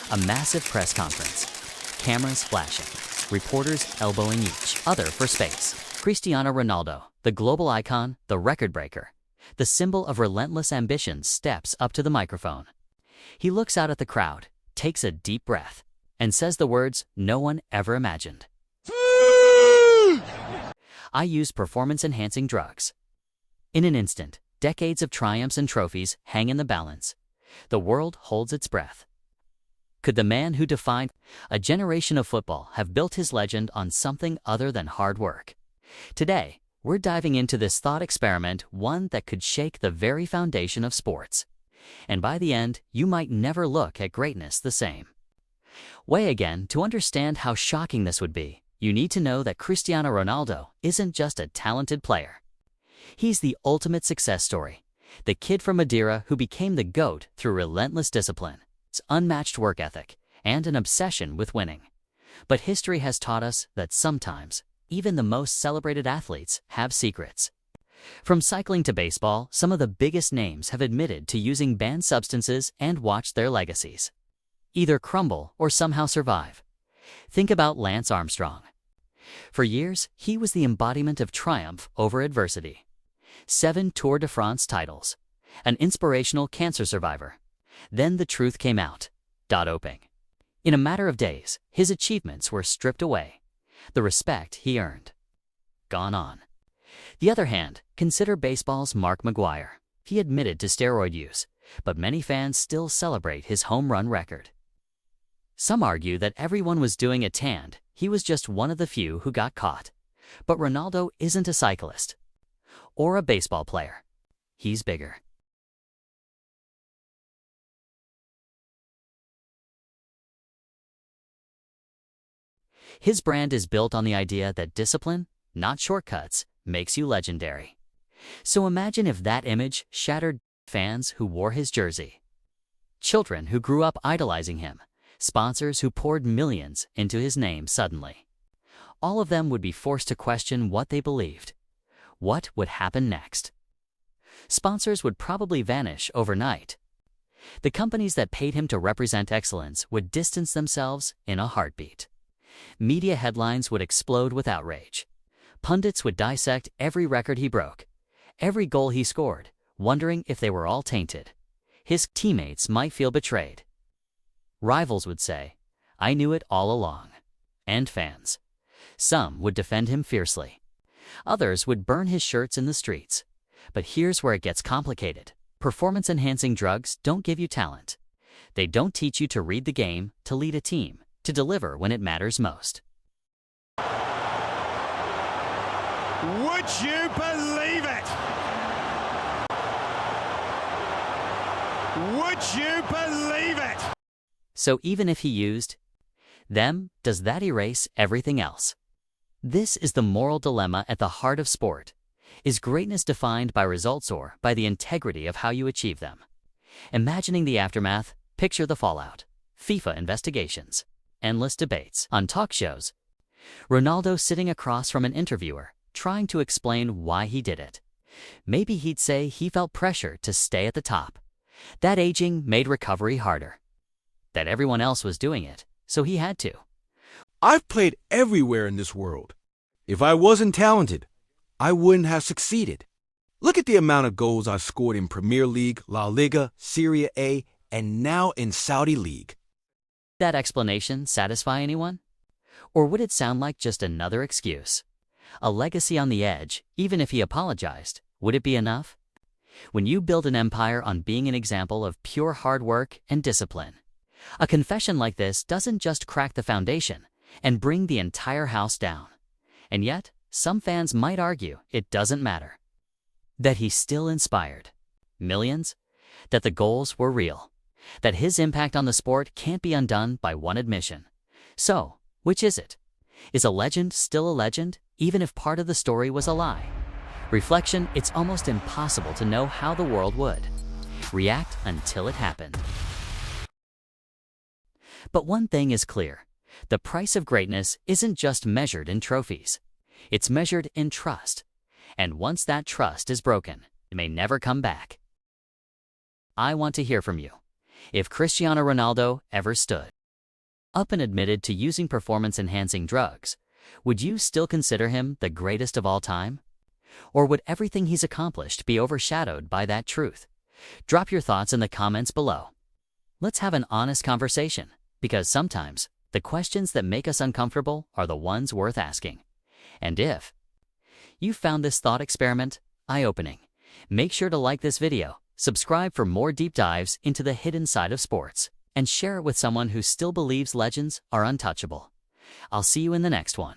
A massive press conference. Cameras flashing. Reporters elbowing each other for space. Cristiano Ronaldo, the global icon, the record breaker, the symbol of relentless ambition, steps up to the microphone. He looks out at the crowd, takes a deep breath, and says the words no one ever imagined. I use performance-enhancing drugs. In an instant, decades of triumphs and trophies hang in the balance. The world holds its breath. Could the man who defined a generation of football have built his legend on something other than hard work? Today, we're diving into this thought experiment, one that could shake the very foundation of sports. And by the end, you might never look at greatness the same. Weigh again, to understand how shocking this would be, you need to know that Cristiano Ronaldo isn't just a talented player. He's the ultimate success story, the kid from Madeira who became the GOAT through relentless discipline, unmatched work ethic, and an obsession with winning. But history has taught us that sometimes, even the most celebrated athletes have secrets. From cycling to baseball, some of the biggest names have admitted to using banned substances and watched their legacies either crumble or somehow survive. Think about Lance Armstrong. For years, he was the embodiment of triumph over adversity. 7 Tour de France titles, an inspirational cancer survivor. Then the truth came out. Doping. In a matter of days, his achievements were stripped away. The respect he earned, gone on. The other hand, consider baseball's McGwire. He admitted to steroid use, but many fans still celebrate his home run record. Some argue that everyone was doing it and he was just one of the few who got caught. But Ronaldo isn't a cyclist or a baseball player. He's bigger. His brand is built on the idea that discipline, not shortcuts, makes you legendary. So imagine if that image shattered fans who wore his jersey, children who grew up idolizing him, sponsors who poured millions into his name suddenly. All of them would be forced to question what they believed. What would happen next? Sponsors would probably vanish overnight. The companies that paid him to represent excellence would distance themselves in a heartbeat. Media headlines would explode with outrage. Pundits would dissect every record he broke, every goal he scored, wondering if they were all tainted. His teammates might feel betrayed. Rivals would say, "I knew it all along." And fans. Some would defend him fiercely. Others would burn his shirts in the streets. But here's where it gets complicated. Performance-enhancing drugs don't give you talent. They don't teach you to read the game, to lead a team, to deliver when it matters most. Would you believe it? Would you believe it? So even if he used them, does that erase everything else? This is the moral dilemma at the heart of sport. Is greatness defined by results or by the integrity of how you achieve them? Imagining the aftermath, picture the fallout. FIFA investigations, endless debates on talk shows. Ronaldo sitting across from an interviewer, trying to explain why he did it. Maybe he'd say he felt pressure to stay at the top. That aging made recovery harder. That everyone else was doing it, so he had to. I've played everywhere in this world. If I wasn't talented, I wouldn't have succeeded. Look at the amount of goals I've scored in Premier League, La Liga, Serie A, and now in Saudi League. That explanation satisfy anyone? Or would it sound like just another excuse? A legacy on the edge, even if he apologized, would it be enough? When you build an empire on being an example of pure hard work and discipline, a confession like this doesn't just crack the foundation and bring the entire house down. And yet, some fans might argue it doesn't matter. That he still inspired millions, that the goals were real, that his impact on the sport can't be undone by one admission. So, which is it? Is a legend still a legend, even if part of the story was a lie? Reflection, it's almost impossible to know how the world would react until it happened. But one thing is clear. The price of greatness isn't just measured in trophies. It's measured in trust. And once that trust is broken, it may never come back. I want to hear from you. If Cristiano Ronaldo ever stood up and admitted to using performance-enhancing drugs, would you still consider him the greatest of all time? Or would everything he's accomplished be overshadowed by that truth? Drop your thoughts in the comments below. Let's have an honest conversation, because sometimes the questions that make us uncomfortable are the ones worth asking. And if you found this thought experiment eye-opening, make sure to like this video, subscribe for more deep dives into the hidden side of sports, and share it with someone who still believes legends are untouchable. I'll see you in the next one.